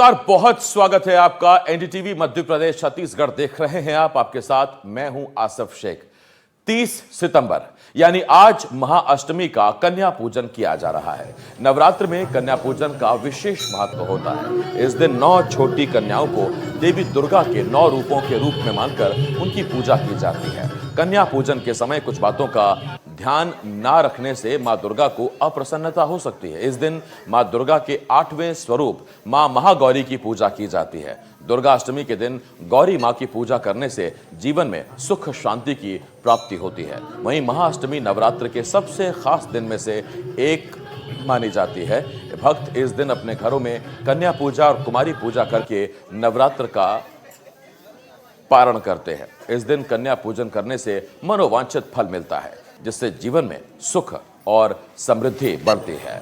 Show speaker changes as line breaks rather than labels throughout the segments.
नमस्कार, बहुत स्वागत है आपका। एनडीटीवी मध्य प्रदेश छत्तीसगढ़ देख रहे हैं आप। आपके साथ मैं हूं आसिफ शेख। 30 सितंबर यानी आज महाअष्टमी का कन्या पूजन किया जा रहा है। नवरात्र में कन्या पूजन का विशेष महत्व होता है। इस दिन 9 छोटी कन्याओं को देवी दुर्गा के 9 रूपों के रूप में मानकर उनकी पूजा की जाती है। कन्या पूजन के समय कुछ बातों का ध्यान ना रखने से मां दुर्गा को अप्रसन्नता हो सकती है। इस दिन मां दुर्गा के 8वें स्वरूप मां महागौरी की पूजा की जाती है। दुर्गा अष्टमी के दिन गौरी मां की पूजा करने से जीवन में सुख शांति की प्राप्ति होती है। वहीं महाअष्टमी नवरात्र के सबसे खास दिन में से एक मानी जाती है। भक्त इस दिन अपने घरों में कन्या पूजा और कुमारी पूजा करके नवरात्र का पारण करते हैं। इस दिन कन्या पूजन करने से मनोवांछित फल मिलता है, जिससे जीवन में सुख और समृद्धि बढ़ती है।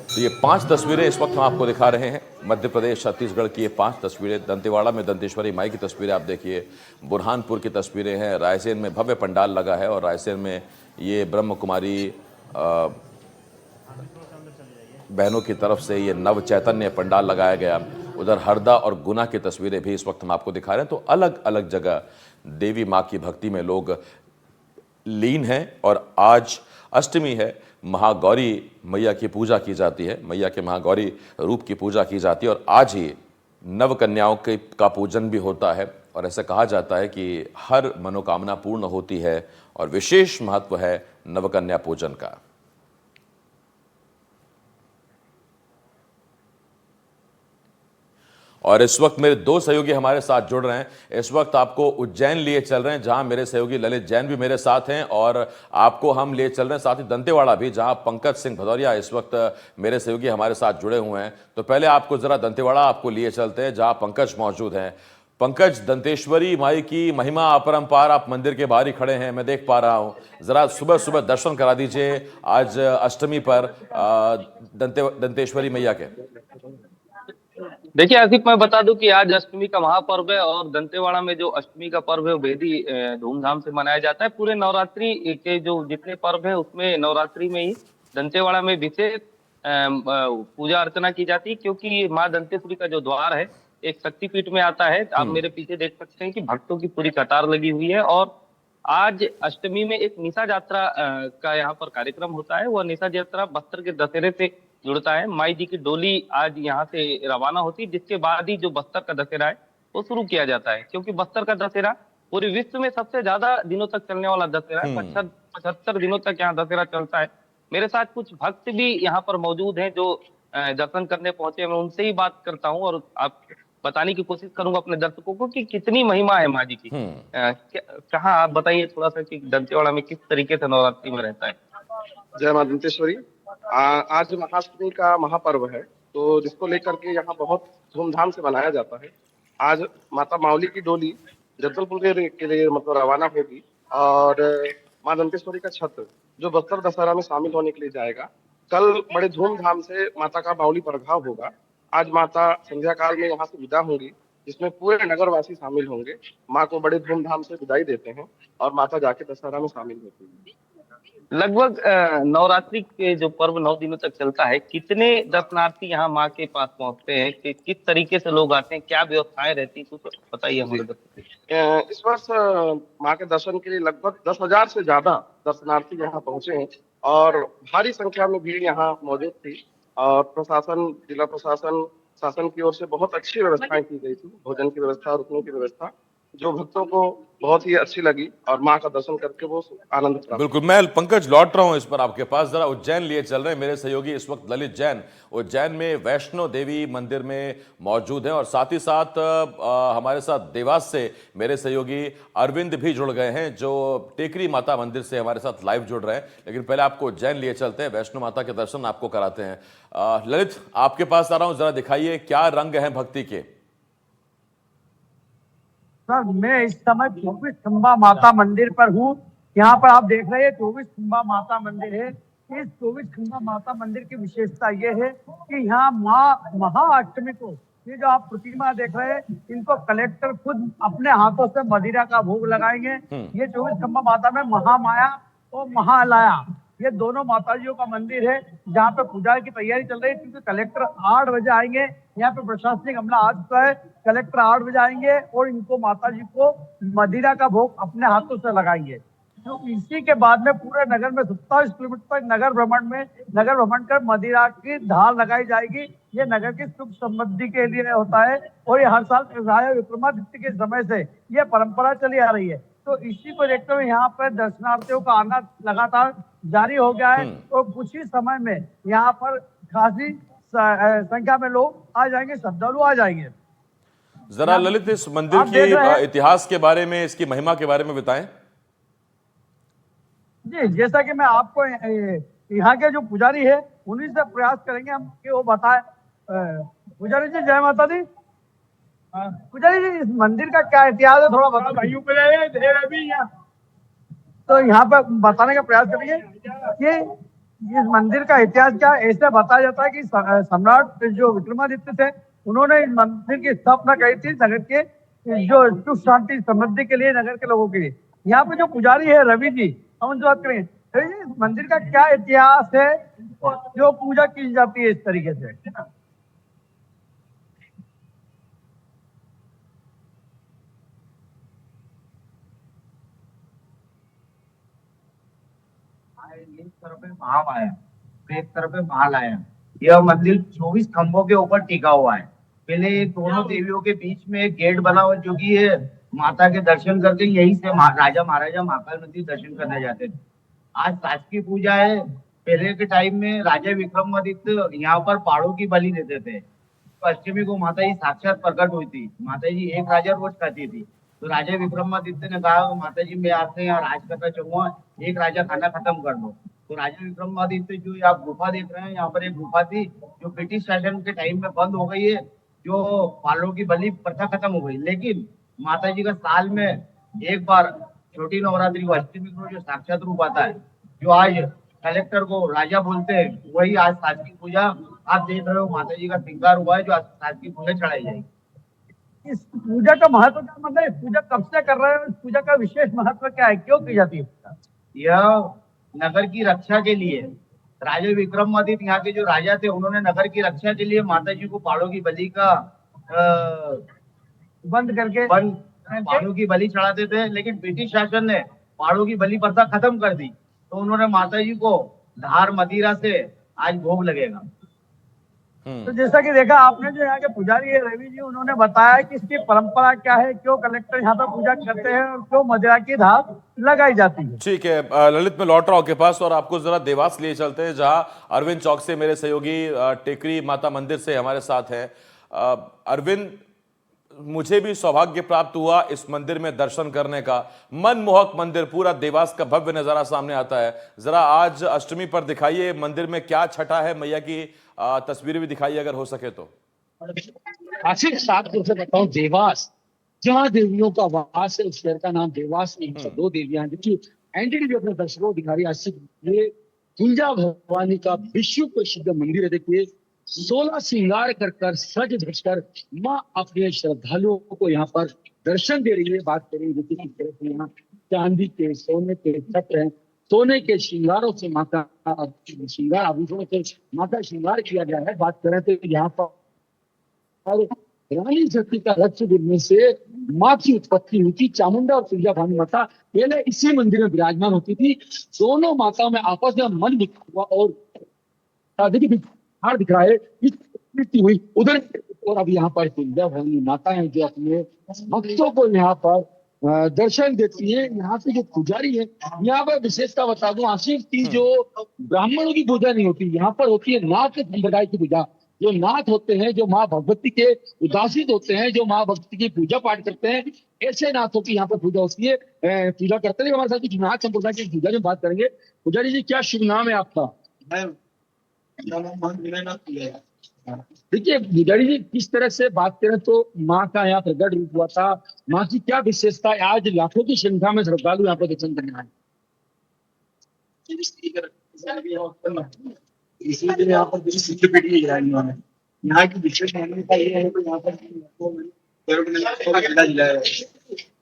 तो ये 5 तस्वीरें इस वक्त हम आपको दिखा रहे हैं। मध्य प्रदेश छत्तीसगढ़ की ये 5 तस्वीरें। दंतेवाड़ा में दंतेश्वरी माई की तस्वीरें आप देखिए, बुरहानपुर की तस्वीरें हैं, रायसेन में भव्य पंडाल लगा है और रायसेन में ये ब्रह्म कुमारी बहनों की तरफ से ये नव चैतन्य पंडाल लगाया गया। उधर हरदा और गुना की तस्वीरें भी इस वक्त हम आपको दिखा रहे हैं। तो अलग अलग जगह देवी माँ की भक्ति में लोग लीन हैं और आज अष्टमी है। महागौरी मैया की पूजा की जाती है, मैया के महागौरी रूप की पूजा की जाती है और आज ही नव कन्याओं का पूजन भी होता है। और ऐसा कहा जाता है कि हर मनोकामना पूर्ण होती है और विशेष महत्व है नवकन्या पूजन का। और इस वक्त मेरे 2 सहयोगी हमारे साथ जुड़ रहे हैं। इस वक्त आपको उज्जैन लिए चल रहे हैं, जहां मेरे सहयोगी ललित जैन भी मेरे साथ हैं, और आपको हम लिए चल रहे हैं साथ ही दंतेवाड़ा भी, जहां पंकज सिंह भदौरिया इस वक्त मेरे सहयोगी हमारे साथ जुड़े हुए हैं। तो पहले आपको जरा दंतेवाड़ा आपको लिए चलते हैं, जहां पंकज मौजूद हैं। पंकज, दंतेश्वरी माई की महिमा अपरंपार, आप मंदिर के बाहर ही खड़े हैं, मैं देख पा रहा हूँ। जरा सुबह सुबह दर्शन करा दीजिए आज अष्टमी पर दंतेश्वरी मैया के।
देखिए आसिफ, मैं बता दूं कि आज अष्टमी का महापर्व है और दंतेवाड़ा में जो अष्टमी का पर्व है वो बेहद धूमधाम से मनाया जाता है। पूरे नवरात्रि के जो जितने पर्व है उसमें नवरात्रि में ही दंतेवाड़ा में विशेष पूजा अर्चना की जाती है, क्योंकि माँ दंतेश्वरी का जो द्वार है एक शक्तिपीठ में आता है। आप मेरे पीछे देख सकते हैं कि भक्तों की पूरी कतार लगी हुई है और आज अष्टमी में एक निशा यात्रा का यहाँ पर कार्यक्रम होता है। वह निशा यात्रा बस्तर के दशहरे से जुड़ता है। माई जी की डोली आज यहाँ से रवाना होती है, जिसके बाद ही जो बस्तर का दशहरा है वो शुरू किया जाता है, क्योंकि बस्तर का दशहरा पूरे विश्व में सबसे ज्यादा दिनों तक चलने वाला दशहरा है। 75 दिनों तक यहाँ दशहरा चलता है। मेरे साथ कुछ भक्त भी यहाँ पर मौजूद हैं जो दर्शन करने पहुंचे हैं। मैं उनसे ही बात करता हूँ और आप बताने की कोशिश करूंगा अपने दर्शकों को कि कितनी महिमा है माँ जी की। कहाँ आप बताइए थोड़ा सा कि दंतेवाड़ा में किस तरीके से नवरात्रि में रहता है।
जय मां दंतेश्वरी। आज महाअष्टमी का महापर्व है, तो जिसको लेकर के यहाँ बहुत धूमधाम से मनाया जाता है। आज माता मावली की डोली जगदलपुर के लिए मतलब रवाना होगी और मां दंतेश्वरी का छत्र जो बस्तर दशहरा में शामिल होने के लिए जाएगा। कल बड़े धूमधाम से माता का मावली प्रभाव होगा। आज माता संध्या काल में यहाँ से विदा होंगी, जिसमें पूरे नगरवासी शामिल होंगे। माँ को बड़े धूमधाम से विदाई देते हैं और माता जाके दशहरा में शामिल होती है।
लगभग नवरात्रि के जो पर्व 9 दिनों तक चलता है, कितने दर्शनार्थी यहाँ माँ के पास पहुँचते हैं, कि किस तरीके से लोग आते हैं, क्या व्यवस्थाएं रहती है, कुछ बताइए हमारे दर्शकों।
इस वर्ष माँ के दर्शन के लिए लगभग 10,000 से ज्यादा दर्शनार्थी यहाँ पहुंचे हैं और भारी संख्या में भीड़ यहाँ मौजूद थी। और प्रशासन, जिला प्रशासन, शासन की ओर से बहुत अच्छी व्यवस्थाएं की गई थी। भोजन की व्यवस्था, रुकने की व्यवस्था, जो भक्तों को बहुत ही अच्छी लगी और माँ का दर्शन करके वो आनंद प्राप्त।
बिल्कुल, मैं पंकज लौट रहा हूं इस पर आपके पास। जरा उज्जैन लिए चल रहे हैं मेरे सहयोगी इस वक्त ललित जैन। उज्जैन में वैष्णो देवी मंदिर में मौजूद हैं और साथ ही साथ हमारे साथ देवास से मेरे सहयोगी अरविंद भी जुड़ गए हैं, जो टेकरी माता मंदिर से हमारे साथ लाइव जुड़ रहे हैं। लेकिन पहले आपको उज्जैन लिए चलते हैं, वैष्णो माता के दर्शन आपको कराते हैं। ललित, आपके पास आ रहा हूं, जरा दिखाइए क्या रंग है भक्ति के।
सर, मैं इस समय 24 खंबा माता मंदिर पर हूँ। यहाँ पर आप देख रहे हैं 24 खंबा माता मंदिर है। इस 24 खंबा माता मंदिर की विशेषता ये है कि यहाँ माँ महाअष्टमी को, ये जो आप प्रतिमा देख रहे हैं, इनको कलेक्टर खुद अपने हाथों से मदिरा का भोग लगाएंगे। ये 24 खंबा माता में महामाया और महालया ये दोनों माताजियों का मंदिर है जहाँ पे पूजा की तैयारी चल रही है, क्योंकि कलेक्टर 8 बजे आएंगे। यहाँ पे प्रशासनिक अमला आ चुका है। कलेक्टर 8 बजे आएंगे और इनको माताजी को मदिरा का भोग अपने हाथों से लगाएंगे। तो इसी के बाद में पूरे नगर में 27 किलोमीटर तक नगर भ्रमण कर मदिरा की धार लगाई जाएगी। ये नगर की सुख समृद्धि के लिए होता है और ये हर साल राजा विक्रमादित्य के समय से ये परंपरा चली आ रही है। तो इसी को देखते हुए यहाँ पर दर्शनार्थियों का आना लगातार जारी हो गया है और कुछ ही समय में यहाँ पर खासी संख्या में लोग आ जाएंगे, श्रद्धालु आ जाएंगे।
जरा ललित इस मंदिर
आप देख रहे हैं।
की इतिहास के बारे में, इसकी महिमा के बारे में बताएं।
जी, जैसा कि मैं आपको यहाँ के जो पुजारी है उन्हीं से प्रयास करेंगे हम कि वो बताए। पुजारी जी, जय माता दी। पुजारी जी, इस मंदिर का क्या इतिहास है, थोड़ा बताओ भाइयों को। तो यहाँ पर बताने का प्रयास करेंगे कि इस मंदिर का इतिहास क्या है। ऐसे बताया जाता है कि सम्राट जो विक्रमादित्य थे उन्होंने इस मंदिर की स्थापना करी थी नगर के जो सुख शांति समृद्धि के लिए, नगर के लोगों के लिए। यहाँ पे जो पुजारी है रवि जी, हम उनसे बात करेंगे। रवि जी, इस मंदिर का क्या इतिहास है जो पूजा की जाती है इस तरीके से?
एक तरफ है महामाया, एक तरफ है महालया। यह मंदिर 24 खंभों के ऊपर टिका हुआ है। पहले दोनों देवियों के बीच में एक गेट बना हुआ, जो कि ये माता के दर्शन करके यहीं से राजा महाराजा महाकाल मंदिर दर्शन करने जाते थे। आज शासकीय पूजा है। पहले के टाइम में राजा विक्रमादित्य यहाँ पर पहाड़ों की बलि देते थे। तो अष्टमी को माता जी साक्षात प्रकट हुई थी। माता जी एक राजा रोज खाती थी। तो राजा विक्रमादित्य ने कहा, माता जी मैं आपसे यहाँ राज करना चाहूंगा, एक राजा खाना खत्म कर दो। तो राजा विक्रमादित्य, जो आप गुफा देख रहे हैं, यहाँ पर एक गुफा थी जो ब्रिटिश शासन के टाइम में बंद हो गई है, जो पालों की बलि प्रथा खत्म हो गई। लेकिन माता जी का साल में एक बार छोटी नवरात्रि को, अष्टमी को जो साक्षात रूप आता है, जो आज कलेक्टर को राजा बोलते हैं, वही आज शासकीय पूजा आप देख रहे हो। माता जी का श्रृंगार हुआ है, जो आज शासकीय पूजा चढ़ाई जाएगी।
इस पूजा का महत्व क्या, मतलब इस पूजा कब से कर रहे हो? इस पूजा का विशेष महत्व क्या है, क्यों की जाती है पूजा?
यह नगर की रक्षा के लिए, राजा विक्रमादित्य यहाँ के जो राजा थे, उन्होंने नगर की रक्षा के लिए माता जी को पहाड़ों की बलि का पहाड़ों की बलि चढ़ाते थे। लेकिन ब्रिटिश शासन ने पहाड़ों की बलि प्रथा खत्म कर दी, तो उन्होंने माता जी को धार मदिरा से आज भोग लगेगा।
तो जैसा कि देखा आपने, जो यहाँ के पुजारी है रवि जी, उन्होंने बताया कि इसकी परंपरा क्या है, क्यों कलेक्टर यहाँ पर पूजा करते हैं और क्यों मदिरा की धार लगाई जाती है।
ठीक है ललित, मैं लौट रहा हूं के पास और आपको जरा देवास लिए चलते हैं, जहां अरविंद चौक से मेरे सहयोगी टेकरी माता मंदिर से हमारे साथ हैं। अरविंद, मुझे भी सौभाग्य प्राप्त हुआ इस मंदिर में दर्शन करने का। मनमोहक मंदिर, पूरा देवास का भव्य नजारा सामने आता है। जरा आज अष्टमी पर दिखाइए मंदिर में क्या छटा है, मैया की तस्वीरें भी दिखाइए अगर हो सके तो।
आशिक साथ से बताऊं, देवास जहाँ देवियों का वास है, उस शहर का नाम देवास नहीं है। 2 देवियां जिनकी एंटिटी भी अपने दर्शकों को दिखा रही है। आशिक, ये तुंजा भवानी का विश्व प्रसिद्ध मंदिर है। देखिए 16 श्रृंगार कर कर सज धज कर माँ अपने श्रद्धालुओं को यहाँ पर दर्शन दे रही है। बात करेंगे देखिए किस तरह से यहाँ चांदी के, सोने के छत्र हैं, सोने के श्रृंगारों से माता श्रृंगार आभूषणों से माता श्रृंगार किया गया है। बात करें तो यहाँ पर रानी शक्ति का रथ गिरने से माँ की उत्पत्ति हुई थी। चामुंडा और तुंजा भवानी माता पहले इसी मंदिर में विराजमान होती थी। दोनों माताओं में आपस में मन हुआ और देखिए हार दिख रहा है, मृत्यु हुई उधर। और अब यहाँ पर तुंजा भवानी माता है जो अपने भक्तों को यहाँ पर दर्शन देती है। यहाँ पे जो पुजारी है, यहाँ पर विशेषता बता दूं आशिफ की, जो ब्राह्मणों की पूजा नहीं होती, यहाँ पर होती है नाथ संप्रदाय की पूजा। जो नाथ होते हैं, जो माँ भगवती के उदासित होते हैं, जो माँ भगवती की पूजा पाठ करते हैं, ऐसे नाथों की यहाँ पर पूजा होती है, पूजा करते हैं। हमारे साथ कुछ नाथ संप्रदाय की पूजा में बात करेंगे। पुजारी जी, क्या शुभ नाम है आपका? देखिए पुजारी जी, किस तरह से बात करें तो माँ का यहाँ प्रकट रूप हुआ था, माँ की क्या विशेषता है, आज लाखों की संख्या में श्रद्धालु यहाँ पर दर्शन करने आए।
इसलिए यहाँ पर यहाँ की विशेष मान्यता ये है कि यहाँ पर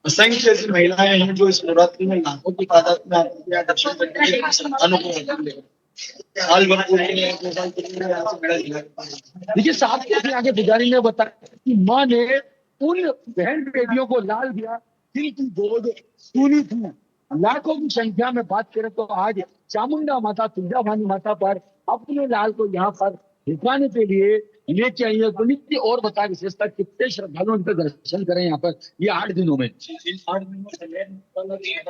असंख्य ऐसी महिलाएं हैं जो इस नवरात्रि में लाखों की तादाद में आती है दर्शन करने के लिए श्रद्धालुओं को आनंद लेकर साल भर पूरे 2 साल के लिए यहाँ से मेला दिखाते हैं।
देखिए साथ ही अपने आगे पुजारी ने बताया कि माँ ने उन बहन बेटियों को लाल दिया जिनकी गोद सूनी थी। लाखों की संख्या में बात करें तो आज चामुंडा माता तुलजा भवानी माता पर अपने लाल को यहाँ पर दिखाने के लिए लेके आई है। पुनीत और बता विशेषता कितने श्रद्धालु उनका दर्शन करें यहाँ पर ये 8 दिनों में।
इन 8 दिनों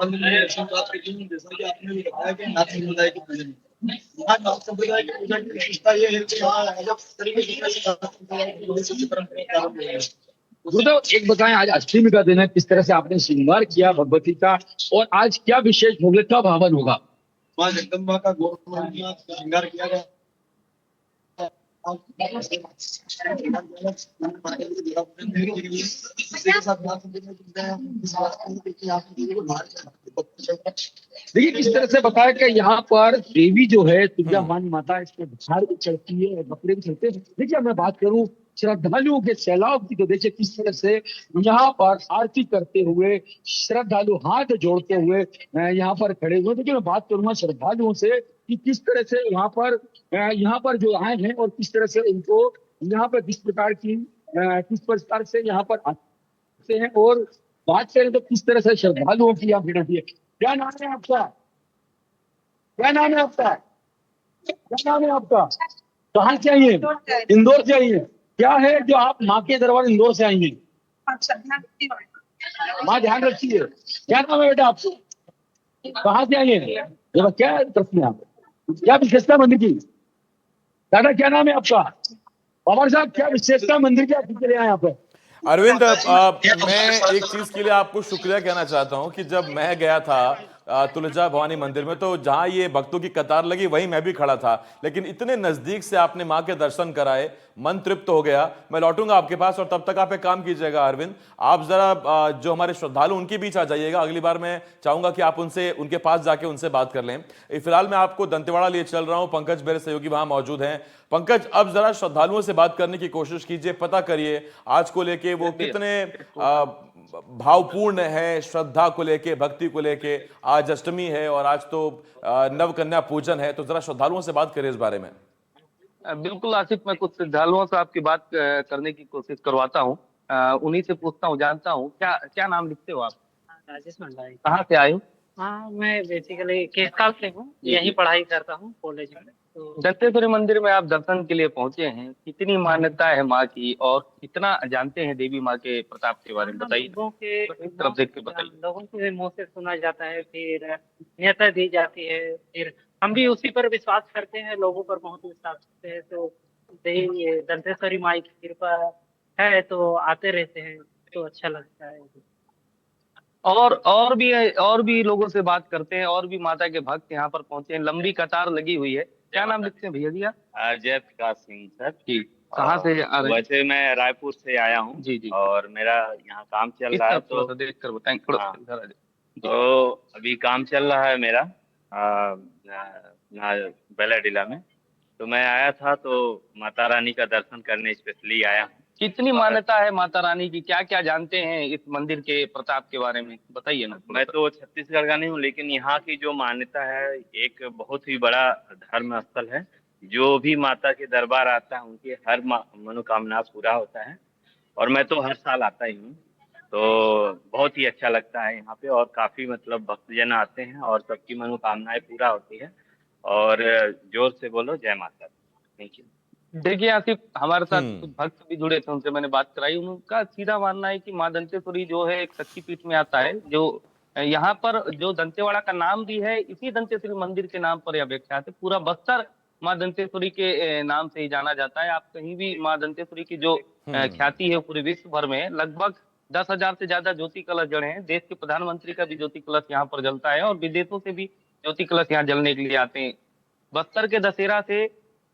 में दर्शन प्राप्त की, जैसा कि आपने भी बताया कि नाथ समुदाय की पूजन है। यहाँ नाथ संप्रदाय की पूजा की विशेषता ये है कि यहाँ अलग तरीके से नाथ संप्रदाय की बहुत सी परंपरा प्रारंभ हुई है।
गुरुदेव एक बताएं, आज अष्टमी का दिन है, किस तरह से आपने श्रृंगार किया भगवती का और आज क्या विशेष होगा, कब हवन होगा?
माँ जगदम्बा का गौर श्रृंगार किया गया।
देखिए किस तरह से बताया कि यहाँ पर देवी जो है तुलजा भवानी माता, इसके बाहर भी चढ़ती है, बकरे भी चढ़ते हैं। देखिए मैं बात करूं श्रद्धालुओं के सैलाब की, तो देखिए किस तरह से यहाँ पर आरती करते हुए श्रद्धालु हाथ जोड़ते हुए यहाँ पर खड़े हुए। देखिए मैं बात करूंगा श्रद्धालुओं से कि किस तरह से यहाँ पर जो आए हैं और किस तरह से उनको यहाँ पर किस प्रकार से यहाँ पर आते हैं और बात करें तो किस तरह से श्रद्धालुओं की यहाँ भीड़ होती है। क्या नाम है आपका? क्या नाम है आपका? क्या नाम है आपका? कहाँ से आई है? इंदौर से आई है। क्या है जो आप माँ के दरबार इंदौर से आई हैं? माँ ध्यान रखिए। क्या नाम है बेटा आपको? कहाँ से आई है? क्या प्रश्न है आप? क्या विशेषता मंदिर की? दादा क्या नाम है आपका? पवार साहब क्या विशेषता मंदिर की आप चले आए यहाँ पे?
अरविंद, मैं एक चीज के लिए आपको शुक्रिया कहना चाहता हूं कि जब मैं गया था तुलजा भवानी मंदिर में, तो जहां ये भक्तों की कतार लगी वहीं मैं भी खड़ा था, लेकिन इतने नजदीक से आपने मां के दर्शन कराए, मन तृप्त हो गया। मैं लौटूंगा आपके पास और तब तक आप एक काम कीजिएगा अरविंद, आप जरा जो हमारे श्रद्धालु उनके बीच आ जाइएगा। अगली बार मैं चाहूंगा कि आप उनके पास जाके उनसे बात कर लें। फिलहाल मैं आपको दंतेवाड़ा लिए चल रहा हूं, पंकज मेरे सहयोगी वहां मौजूद हैं। पंकज, अब जरा श्रद्धालुओं से बात करने की कोशिश कीजिए, पता करिए आज को लेके वो कितने भावपूर्ण है, श्रद्धा को लेके, भक्ति को लेके। आज अष्टमी है और आज तो नव कन्या पूजन है, तो जरा श्रद्धालुओं से बात करिए इस बारे में।
बिल्कुल आसिफ, मैं कुछ श्रद्धालुओं से आपकी बात करने की कोशिश करवाता हूँ, उन्हीं से पूछता हूँ, जानता हूँ। क्या क्या नाम लिखते हो आप?
राजेश मंडाई।
कहाँ से आए हो?
हाँ, मैं बेसिकली केसकाल से हूँ, यही पढ़ाई करता हूँ कॉलेज में। तो
दंतेश्वरी मंदिर में आप दर्शन के लिए पहुंचे हैं, कितनी मान्यता है माँ की और कितना जानते हैं देवी माँ के प्रताप के बारे में बताइए।
लोगों के
तरफ देख के बताइए।
लोगों के मुंह से सुना जाता है, फिर मान्यता दी जाती है, फिर हम भी उसी पर विश्वास करते हैं, लोगों पर बहुत विश्वास करते हैं। तो देवी दंतेश्वरी माई की कृपा है तो आते रहते हैं, तो अच्छा लगता है।
और भी लोगों से बात करते हैं, और भी माता के भक्त यहाँ पर पहुंचे हैं, लंबी कतार लगी हुई है। क्या नाम लिखते हैं भैया जी आप?
जय प्रकाश सिंह सर
जी, कहाँ से आ रहे हैं?
वैसे मैं रायपुर से आया हूँ।
जी जी।
और मेरा यहाँ काम चल रहा है, तो
देख कर बताएं थोड़ा
हाँ।
इधर आ जाइए।
तो अभी काम चल रहा है मेरा बेलाडीला में, तो मैं आया था, तो माता रानी का दर्शन करने स्पेशली आया हूँ।
कितनी मान्यता है माता रानी की, क्या क्या जानते हैं इस मंदिर के प्रताप के बारे में बताइए ना।
मैं तो छत्तीसगढ़ का नहीं हूँ, लेकिन यहाँ की जो मान्यता है, एक बहुत ही बड़ा धर्म स्थल है। जो भी माता के दरबार आता है उनकी हर मनोकामना पूरा होता है, और मैं तो हर साल आता ही हूँ। तो बहुत ही अच्छा लगता है यहाँ पे, और काफी मतलब भक्तजन आते हैं और सबकी मनोकामनाएं पूरा होती है। और जोर से बोलो जय माता। Thank you.
देखिए आसिफ, हमारे साथ कुछ भक्त भी जुड़े थे, उनसे मैंने बात कराई। उनका सीधा मानना है कि माँ दंतेश्वरी जो है एक शक्तिपीठ में आता है, जो यहाँ पर जो दंतेवाड़ा का नाम भी है इसी दंतेश्वरी मंदिर के नाम पर यह विख्यात है। पूरा बस्तर माँ दंतेश्वरी के नाम से ही जाना जाता है। आप कहीं भी माँ दंतेश्वरी की जो ख्याति है पूरे विश्व भर में, लगभग 10,000 से ज्यादा ज्योति कलश जड़े हैं। देश के प्रधानमंत्री का भी ज्योति कलश यहाँ पर जलता है और विदेशों से भी ज्योति कलश यहाँ जलने के लिए आते हैं। बस्तर के दशहरा से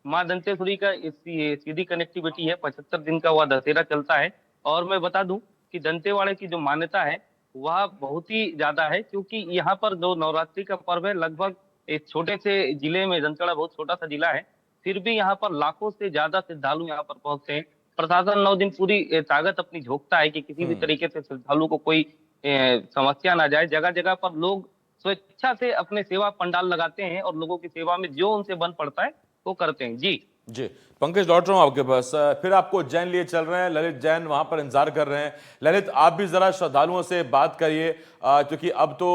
माँ दंतेश्वरी का सीधी कनेक्टिविटी है। 75 दिन का वह दशहरा चलता है। और मैं बता दूं कि दंतेवाड़े की जो मान्यता है वह बहुत ही ज्यादा है, क्योंकि यहाँ पर जो नवरात्रि का पर्व है, लगभग एक छोटे से जिले में, दंतेवाड़ा बहुत छोटा सा जिला है, फिर भी यहाँ पर लाखों से ज्यादा श्रद्धालु यहाँ पर पहुंचते हैं। प्रशासन 9 दिन पूरी ताकत अपनी झोंकता है कि किसी भी तरीके से श्रद्धालु को कोई समस्या ना जाए। जगह जगह पर लोग स्वेच्छा से अपने सेवा पंडाल लगाते हैं और लोगों की सेवा में जो उनसे बन पड़ता है वो करते हैं। जी
जी पंकज, लौट रहा हूं आपके पास। फिर आपको उज्जैन लिए चल रहे हैं, ललित जैन वहां पर इंतजार कर रहे हैं। ललित, आप भी जरा श्रद्धालुओं से बात करिए, क्योंकि अब तो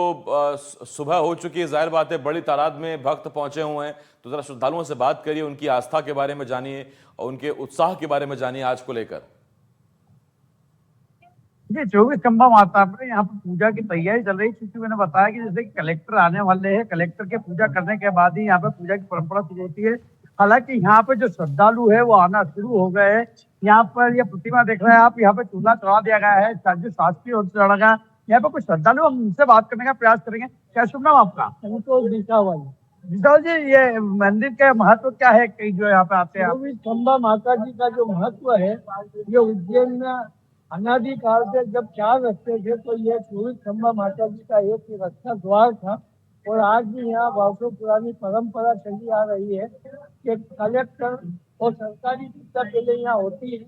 सुबह हो चुकी है, जाहिर बात है बड़ी तादाद में भक्त पहुंचे हुए हैं, तो जरा श्रद्धालुओं से बात करिए, उनकी आस्था के बारे में जानिए और उनके उत्साह के बारे में जानिए आज को लेकर।
जी, 24 खंबा माता पर यहाँ पर पूजा की तैयारी चल रही है, क्योंकि मैंने बताया कि जैसे कि कलेक्टर आने वाले हैं, कलेक्टर के पूजा करने के बाद ही यहाँ पर पूजा की परंपरा शुरू होती है। हालांकि यहाँ पे जो श्रद्धालु है वो आना शुरू हो गए हैं। यहाँ पर ये प्रतिमा देख रहे हैं आप, यहाँ पे चूल्हा चढ़ा दिया गया है, जो शासकीय होता चढ़ा गया। यहाँ पे कुछ श्रद्धालु, हम उनसे बात करने का प्रयास करेंगे। क्या शुभ नाम आपका? विशाल जी, ये मंदिर का महत्व क्या है कि जो यहाँ पे आते हैं?
24 खंबा माता जी का जो महत्व है, ये उज्जैन में अनादि काल से जब 4 रस्ते थे तो ये 24 खंबा माता जी का एक ही रस्ता द्वार था। और आज भी यहाँ वर्षों पुरानी परंपरा चली आ रही है कि कलेक्टर और सरकारी पूजा पहले यहाँ होती है।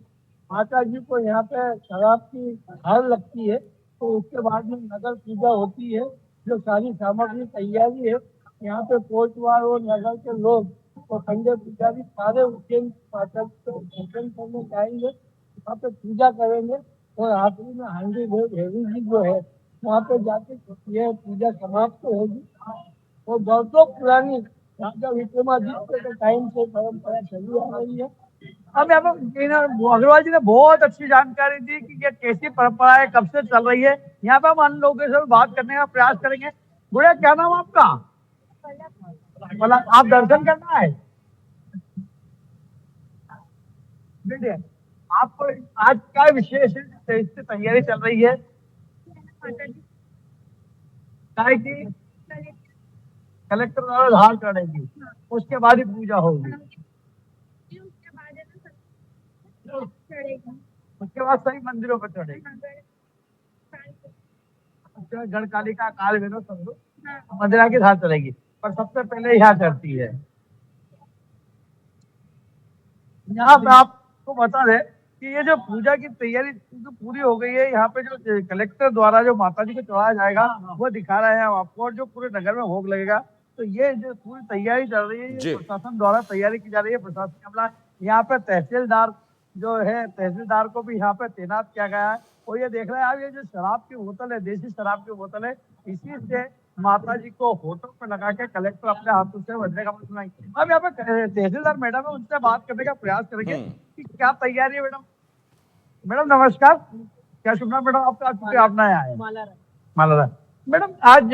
माता जी को यहाँ पे शराब की हार लगती है, तो उसके बाद में नगर पूजा होती है, जो सारी सामग्री तैयारी है। यहाँ पे कोटवार और नगर के लोग और पंडे पुजारी सारे उज्जैन माता जी को दर्शन करने जाएंगे, वहाँ पे पूजा करेंगे और आखिरी में हांडी भेरी जी जो है वहाँ पे जाके यह पूजा समाप्त होगी। और वर्षों पुरानी राजा विक्रमादित्य के टाइम से परंपरा चली आ रही है।
अब यहाँ पर अग्रवाल जी ने बहुत अच्छी जानकारी दी कि ये कैसी परंपरा है, कब से चल रही है। यहाँ पे हम अन्य लोगों से बात करने का प्रयास करेंगे। बुढ़िया, क्या नाम आपका? मतलब आप दर्शन करना है? बेटे, आपको आज क्या विशेष इससे तैयारी चल रही है? काय की कलेक्टर द्वारा धार चढ़ेगी, उसके बाद ही पूजा होगी, उसके बाद सही मंदिरों पर चढ़ेगी। अच्छा, गढ़कालिका काल भैरव सब मंदिरा के साथ चलेगी, पर सबसे पहले यहाँ चढ़ती है। यहाँ पे आपको बता दें कि ये जो पूजा की तैयारी जो पूरी हो गई है, यहाँ पे जो कलेक्टर द्वारा जो माता जी को चढ़ाया जाएगा वो दिखा रहे हैं आपको, और जो पूरे नगर में भोग लगेगा। तो ये जो पूरी तैयारी चल रही है, ये प्रशासन द्वारा तैयारी की जा रही है। प्रशासन अपना यहाँ पे तहसीलदार जो है, तहसीलदार को भी यहाँ पे तैनात किया गया है। और ये देख रहे हैं आप, ये जो शराब की बोतल है, देसी शराब की बोतल है, इसी से माता जी को होठों पे लगा के कलेक्टर अपने हाथों से वजने का सुनाएंगे। अब यहाँ पे तहसीलदार मैडम है, उनसे बात करने का प्रयास करेंगे कि क्या तैयारी है। मैडम, मैडम नमस्कार, क्या शुभ नाम मैडम आपका? क्योंकि आप नए आए। माला। मैडम, आज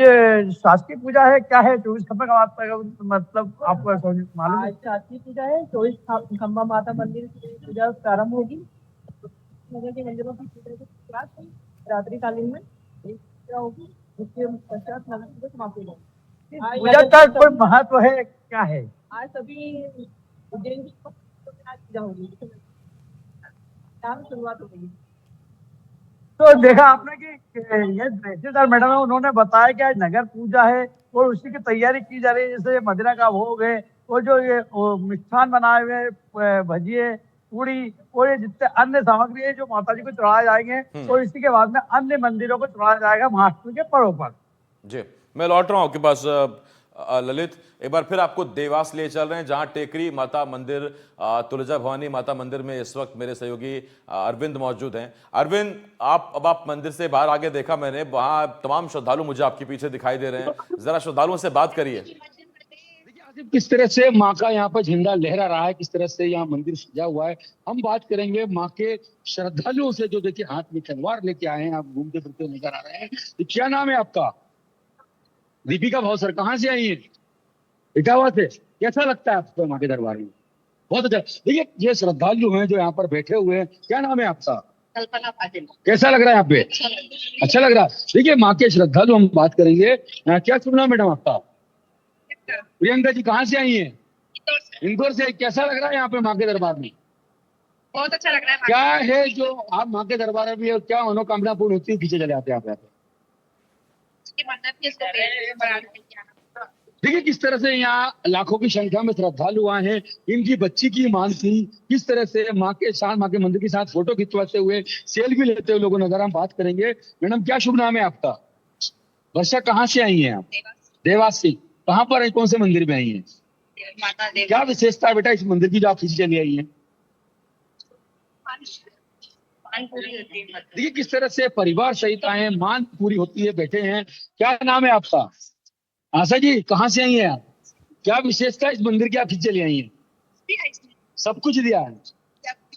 शासकीय पूजा है, क्या है? 24 खंबा का मतलब आपको मालूम है?
शासकीय पूजा है, 24 खंबा माता मंदिर की पूजा प्रारंभ होगी। नगर के मंदिरों की पूजा रात्रि कालीन में पूजा होगी, उसके पश्चात नगर पूजा समाप्त होगी।
पूजा का कोई महत्व है, क्या है?
आज सभी उज्जैन की पूजा होगी, शुरुआत हो गई।
तो देखा आपने कि ये तहसीलदार मैडम है, उन्होंने बताया कि आज नगर पूजा है और उसी की तैयारी की जा रही है। जैसे मदिरा का भोग है और जो ये मिष्ठान बनाए हुए भजिए, पूड़ी और ये जितने अन्य सामग्री है जो माता जी को चढ़ाए जाएंगे, और इसी के बाद में अन्य मंदिरों को चढ़ाया जाएगा महाअष्टमी के पर्व पर।
जी, मैं लौट रहा हूँ आपके पास। ललित, एक बार फिर आपको देवास ले चल रहे हैं, जहां टेकरी माता मंदिर, तुलजा भवानी माता मंदिर में इस वक्त मेरे सहयोगी अरविंद मौजूद हैं। अरविंद, आप मंदिर से बाहर आगे देखा मैंने, वहां तमाम श्रद्धालु मुझे आपके पीछे दिखाई दे रहे हैं, जरा श्रद्धालुओं से बात करिए।
किस तरह से माँ का यहाँ पर झंडा लहरा रहा है, किस तरह से यहाँ मंदिर सजा हुआ है, हम बात करेंगे माँ के श्रद्धालुओं से जो देखिए हाथ में तलवार लेके आए हैं, आप घूमते फिरते नजर आ रहे हैं। तो क्या नाम है आपका? दीपिका भावसर, कहाँ से आई है? इटावा से। कैसा लगता है आपको माँ के दरबार में? बहुत अच्छा। देखिए, ये श्रद्धालु हैं जो यहाँ पर बैठे हुए हैं, क्या नाम है आपका?
कल्पना पाटिल।
कैसा लग रहा है यहाँ पे? अच्छा लग रहा है। देखिए, माँ के श्रद्धालु हम बात करेंगे। क्या सुनना मैडम आपका? प्रियंका जी, कहाँ से आई है? इंदौर से। कैसा लग रहा है यहाँ पे माँ के दरबार में?
बहुत अच्छा लग रहा है।
क्या है जो आप माँ के दरबार में भी और क्या मनोकामना पूर्ण होती है, पीछे चले आते हैं आप? देखिए किस तरह से यहाँ लाखों की संख्या में श्रद्धालु आए हैं। इनकी बच्ची की मांग थी, किस तरह से माँ के साथ, माँ के मंदिर के साथ फोटो खिंचवाते हुए, सेल्फी लेते हुए लोगों नजर हम बात करेंगे। मैडम क्या शुभ नाम है आपका? वर्षा, कहाँ से आई हैं आप? देवास से। कहाँ पर है, कौन से मंदिर में आई हैं?
माता देवी
क्या विशेषता है बेटा इस मंदिर की जो आप खींच चली आई हैं?
पान पूरी होती है।
देखिए किस तरह से परिवार सहित आए हैं, मान पूरी होती है, बैठे हैं। क्या नाम है आपका? आशा जी, कहाँ से आई हैं आप? क्या विशेषता इस मंदिर की आप खींच चली आई हैं? सब कुछ दिया है।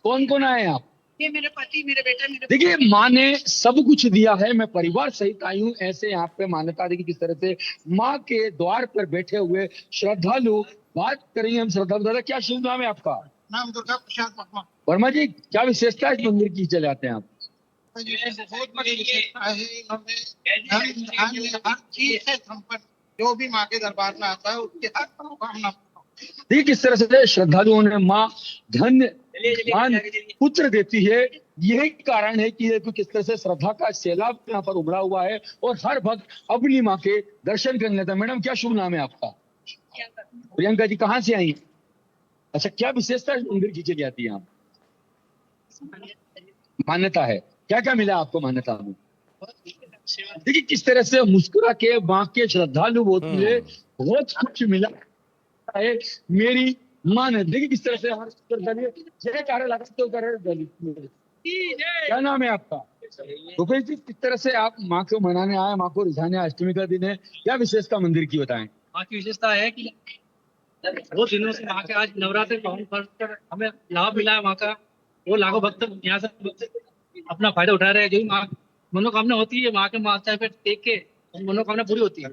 कौन कौन आए हैं आप?
ये मेरे पति, मेरे बेटा, मेरे
देखिए माँ ने सब कुछ दिया है, मैं परिवार सहित आई हूँ, ऐसे यहाँ पे मान्यता देखिए किस तरह से माँ के द्वार पर बैठे हुए श्रद्धालु। बात करेंगे हम श्रद्धालु। दादा क्या शुभ नाम है आपका?
नाम दुर्गा प्रसाद वर्मा।
वर्मा जी, क्या विशेषता है इस मंदिर की चले आते हैं आप?
बहुत बड़ी विशेषता है। इन्होंने धन धान्य हर चीज से संपन्न, जो भी माँ के दरबार में आता है उसकी हर मनोकामना।
देखिए किस तरह से श्रद्धालुओं ने माँ धन धान पुत्र देती है। यही कारण है कि किस तरह से श्रद्धा का सैलाब यहाँ पर उमड़ा हुआ है और हर भक्त अपनी माँ के दर्शन करने लेता है। मैडम क्या शुभ नाम है आपका? प्रियंका जी, कहाँ से आई? अच्छा, क्या विशेषता इस मंदिर की चली आती है यहाँ? मान्यता है। क्या क्या मिला आपको मान्यता में? देखिए किस तरह से मुस्कुरा के माँ के श्रद्धालु होती है, बहुत कुछ मिला है मेरी माँ ने। देखिए किस तरह से हर जयकारे लगाते हो कर। क्या नाम है आपका? रुपेश जी, किस तरह से आप माँ को मनाने आए, माँ को रिझाने? अष्टमी का दिन है, क्या विशेषता मंदिर की बताएं?
माँ की विशेषता है कि बहुत दिनों से वहाँ के आज नवरात्रि पावन पर्व पर हमें लाभ मिला है वहाँ का। वो लाखों भक्त यहाँ से अपना फायदा उठा रहे हैं। जो भी माँ मनोकामना होती है माँ के माथा पे टेक के मनोकामना पूरी होती है।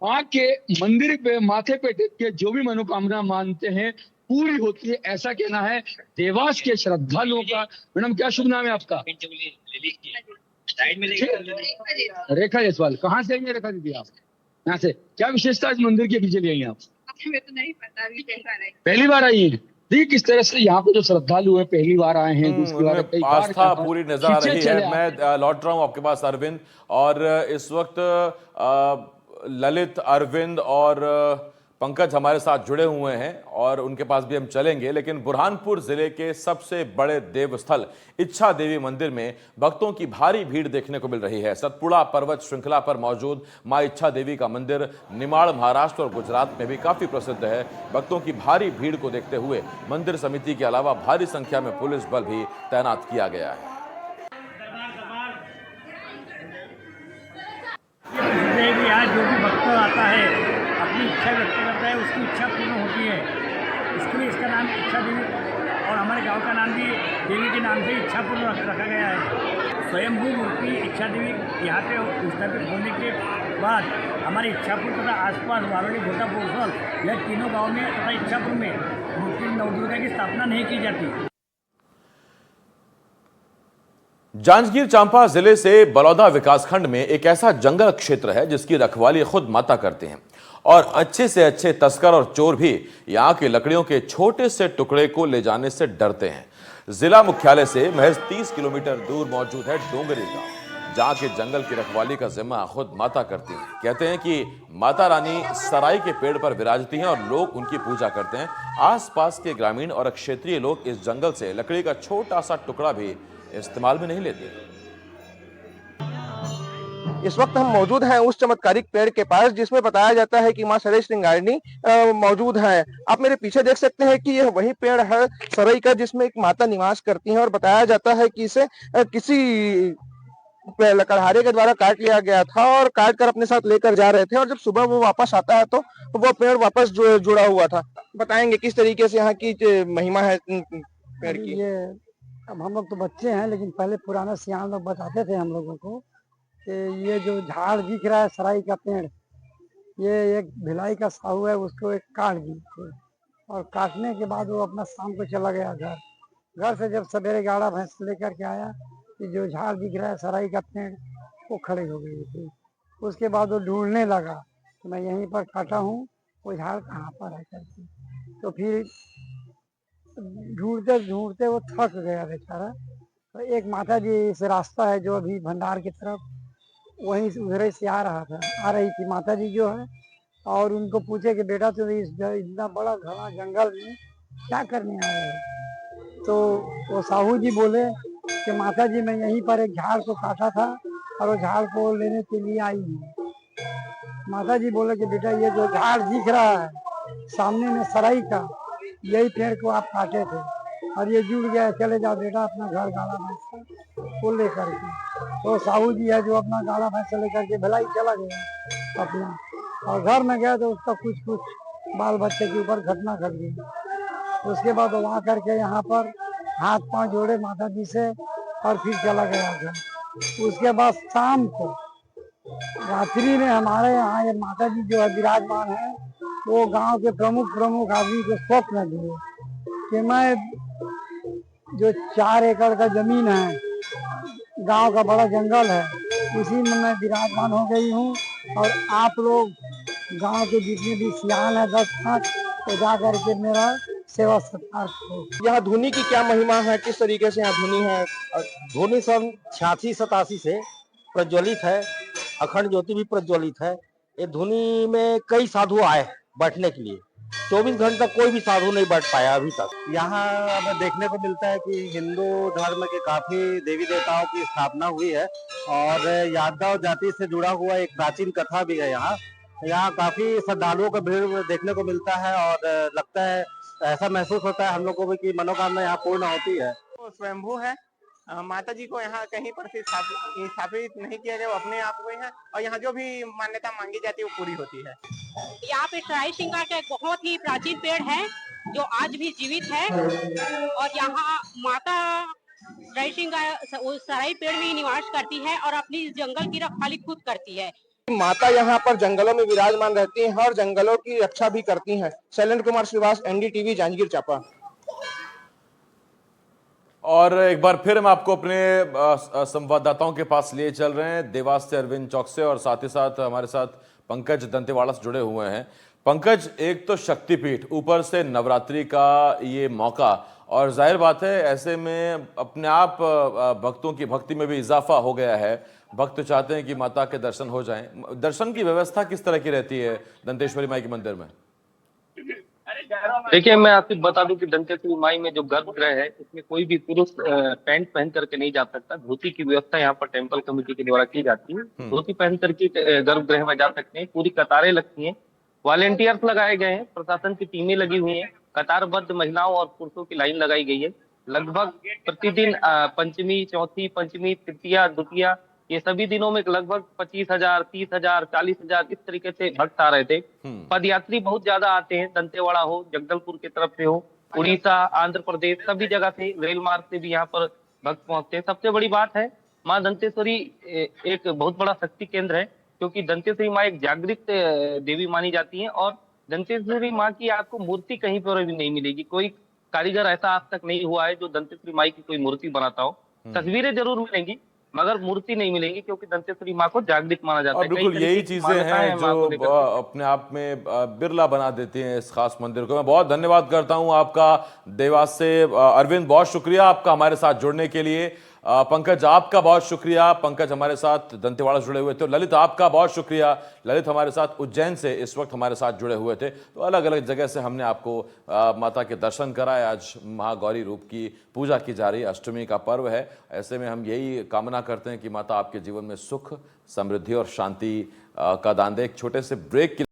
माँ के मंदिर पे माथे पे टेक के जो भी मनोकामना मानते हैं पूरी होती है, ऐसा कहना है देवास के श्रद्धालुओं का। मैडम क्या शुभ नाम है आपका? रेखा जायसवाल। कहाँ से आई है रेखा दीदी आप? यहाँ से। क्या विशेषता इस मंदिर के पीछे ले आई आप?
हमें तो नहीं पता, अभी
पहली बार आई है। देखिए किस तरह से यहाँ पे जो श्रद्धालु हैं पहली बार आए हैं, दूसरी बार, कई बार
आस्था पूरी नजर आ रही है।
चले
मैं लौट रहा हूं आपके पास अरविंद, और इस वक्त ललित, अरविंद और पंकज हमारे साथ जुड़े हुए हैं और उनके पास भी हम चलेंगे। लेकिन बुरहानपुर जिले के सबसे बड़े देवस्थल इच्छा देवी मंदिर में भक्तों की भारी भीड़ देखने को मिल रही है। सतपुड़ा पर्वत श्रृंखला पर मौजूद मां इच्छा देवी का मंदिर निमाड़, महाराष्ट्र और गुजरात में भी काफी प्रसिद्ध है। भक्तों की भारी भीड़ को देखते हुए मंदिर समिति के अलावा भारी संख्या में पुलिस बल भी तैनात किया गया है।
यहाँ जो भी भक्त आता है अपनी इच्छा व्यक्त करता है, उसकी इच्छा पूर्ण होती है। इसके लिए इसका नाम इच्छा देवी, और हमारे गांव का नाम भी देवी के नाम से इच्छा पूर्ण रखा गया है। स्वयंभू मूर्ति इच्छा देवी यहाँ पे स्थापित होने के बाद हमारे इच्छापुर तथा आसपास वारोली, घोटा, बोरसल यह तीनों गाँव में तथा इच्छापुर में मूर्ति नवदुर्गा की स्थापना नहीं की जाती।
जांजगीर चांपा जिले से बलौदा विकासखंड में एक ऐसा जंगल क्षेत्र है जिसकी रखवाली खुद माता करते हैं, और अच्छे से अच्छे तस्कर और चोर भी यहाँ की लकड़ियों के छोटे से टुकड़े को ले जाने से डरते हैं। जिला मुख्यालय से महज 30 किलोमीटर दूर मौजूद है डोंगरी गांव, जहाँ के जंगल की रखवाली का जिम्मा खुद माता करती हैं। कहते हैं कि माता रानी सराय के पेड़ पर विराजती हैं और लोग उनकी पूजा करते हैं। आसपास के ग्रामीण और क्षेत्रीय लोग इस जंगल से लकड़ी का छोटा सा टुकड़ा भी इस्तेमाल में नहीं लेते।
इस वक्त हम मौजूद हैं उस चमत्कारिक पेड़ के पास जिसमें बताया जाता है कि मां सरई श्रृंगारिणी मौजूद है। आप मेरे पीछे देख सकते हैं कि यह वही पेड़ है सरई का जिसमें एक माता निवास करती हैं, और बताया जाता है कि इसे किसी लकड़हारे के द्वारा काट लिया गया था और काट कर अपने साथ लेकर जा रहे थे, और जब सुबह वो वापस आता है तो वो पेड़ वापस जुड़ा हुआ था। बताएंगे किस तरीके से यहाँ की महिमा है पेड़ की?
अब हम लोग तो बच्चे हैं, लेकिन पहले पुराना सियान लोग बताते थे हम लोगों को कि ये जो झाड़ दिख रहा है सराई का पेड़, ये एक भिलाई का साहू है, उसको एक काट दी, और काटने के बाद वो अपना शाम को चला गया घर से जब सवेरे गाड़ा भैंस लेकर के आया कि जो झाड़ दिख रहा है सराई का पेड़ वो खड़े हो गई थी। उसके बाद वो ढूंढने लगा कि मैं यहीं पर काटा हूँ, वो झाड़ कहाँ पर है करके। तो फिर ढूंढते ढूंढते वो थक गया बेचारा। तो एक माता जी से रास्ता है जो अभी भंडार की तरफ, वहीं उधर से आ रही थी माता जी जो है,
और उनको पूछे कि बेटा तुम इतना बड़ा घना जंगल में क्या करने आए हो। तो वो साहू जी बोले कि माता जी मैं यहीं पर एक झाड़ को काटा था और वो झाड़ को लेने के लिए आई हूँ। माता जी बोले कि बेटा ये जो झाड़ दिख रहा है सामने में सराई का, यही पेड़ को आप काटे थे और ये जुड़ गया, चले जाओ बेटा अपना घर गाड़ा भैंस को लेकर के। तो साहू जी है जो अपना गाड़ा भैंस लेकर के भलाई चला गया अपना, और घर में गया तो उसका कुछ बाल बच्चे के ऊपर घटना घट गई। उसके बाद वहाँ करके यहाँ पर हाथ पांव जोड़े माता जी से और फिर चला गया था। उसके बाद शाम को रात्रि में हमारे यहाँ ये माता जी जो है विराजमान है, वो गांव के प्रमुख आदमी को स्वप्न दिए कि मैं जो 4 एकड़ का जमीन है, गांव का बड़ा जंगल है, उसी में मैं विराजमान हो गई हूँ और आप लोग गांव के जितने भी सियान है 10 पाँच, तो जा करके मेरा सेवा सत्कार करो।
यहाँ धुनी की क्या महिमा है, किस तरीके से यहाँ धुनी है?
धुनी सन 86-87 से प्रज्वलित है, अखंड ज्योति भी प्रज्वलित है। ये धुनी में कई साधु आए बैठने के लिए, 24 घंटा कोई भी साधु नहीं बैठ पाया अभी तक।
यहाँ हमें देखने को मिलता है कि हिंदू धर्म के काफी देवी देवताओं की स्थापना हुई है और यादव जाति से जुड़ा हुआ एक प्राचीन कथा भी है। यहाँ काफी श्रद्धालुओं का भीड़ देखने को मिलता है और लगता है, ऐसा महसूस होता है हम लोग को भी कि मनोकामना यहाँ पूर्ण होती है।
स्वयंभू है, माता जी को यहाँ कहीं पर स्थापित नहीं किया गया, वो अपने आप को है और यहाँ जो भी मान्यता मांगी जाती है वो पूरी होती है।
यहाँ पे सराय श्रृंगार का एक बहुत ही प्राचीन पेड़ है जो आज भी जीवित है और यहाँ माता सराय श्रृंगार उस सराय पेड़ में ही निवास करती है और अपनी इस जंगल की रखवाली खुद करती है।
माता यहाँ पर जंगलों में विराजमान रहती हैं और जंगलों की रक्षा भी करती हैं। शैलेंद्र कुमार श्रीवास, NDTV, जांजगीर चांपा।
और एक बार फिर हम आपको अपने संवाददाताओं के पास लिए चल रहे हैं, देवास से अरविंद चौकसे और साथ ही साथ हमारे साथ पंकज दंतेवाड़ा से जुड़े हुए हैं। पंकज, एक तो शक्तिपीठ, ऊपर से नवरात्रि का ये मौका, और जाहिर बात है ऐसे में अपने आप भक्तों की भक्ति में भी इजाफा हो गया है। भक्त चाहते हैं कि माता के दर्शन हो जाएं। दर्शन की व्यवस्था किस तरह की रहती है दंतेश्वरी माई के मंदिर में?
देखिए, मैं आपको बता दूं कि दंतेश्वरी माई में जो गर्भगृह है इसमें कोई भी पुरुष पैंट पहन करके नहीं जा सकता। धोती की व्यवस्था यहाँ पर टेंपल कमेटी के द्वारा की जाती है। धोती पहन करके गर्भगृह में जा सकते हैं। पूरी कतारें लगती हैं, वॉलेंटियर्स लगाए गए हैं, प्रशासन की टीमें लगी हुई हैं, कतारबद्ध महिलाओं और पुरुषों की लाइन लगाई गई है। लगभग प्रतिदिन पंचमी, चौथी, पंचमी, तृतीया, द्वितीया, ये सभी दिनों में लगभग 25,000, 30,000, 40,000 इस तरीके से भक्त आ रहे थे। पदयात्री बहुत ज्यादा आते हैं, दंतेवाड़ा हो, जगदलपुर की तरफ से हो, उड़ीसा, आंध्र प्रदेश, सभी जगह से, रेल मार्ग से भी यहाँ पर भक्त पहुंचते हैं। सबसे बड़ी बात है, माँ दंतेश्वरी एक बहुत बड़ा शक्ति केंद्र है, क्योंकि दंतेश्वरी माँ एक जागृत देवी मानी जाती है और दंतेश्वरी माँ की आपको मूर्ति कहीं पर भी नहीं मिलेगी। कोई कारीगर ऐसा आज तक नहीं हुआ है जो दंतेश्वरी माँ की कोई मूर्ति बनाता हो। तस्वीरें जरूर मिलेंगी मगर मूर्ति नहीं मिलेगी, क्योंकि दंतेश्वरी माँ को जागृत माना जाता है।
और बिल्कुल यही चीजें हैं जो अपने आप में बिरला बना देती हैं इस खास मंदिर को। मैं बहुत धन्यवाद करता हूं आपका देवास से अरविंद, बहुत शुक्रिया आपका हमारे साथ जुड़ने के लिए। पंकज, आपका बहुत शुक्रिया, पंकज हमारे साथ दंतेवाड़ा से जुड़े हुए थे। ललित, आपका बहुत शुक्रिया, ललित हमारे साथ उज्जैन से इस वक्त हमारे साथ जुड़े हुए थे। तो अलग अलग जगह से हमने आपको माता के दर्शन कराए। आज महागौरी रूप की पूजा की जा रही है, अष्टमी का पर्व है। ऐसे में हम यही कामना करते हैं कि माता आपके जीवन में सुख, समृद्धि और शांति का दान दे। एक छोटे से ब्रेक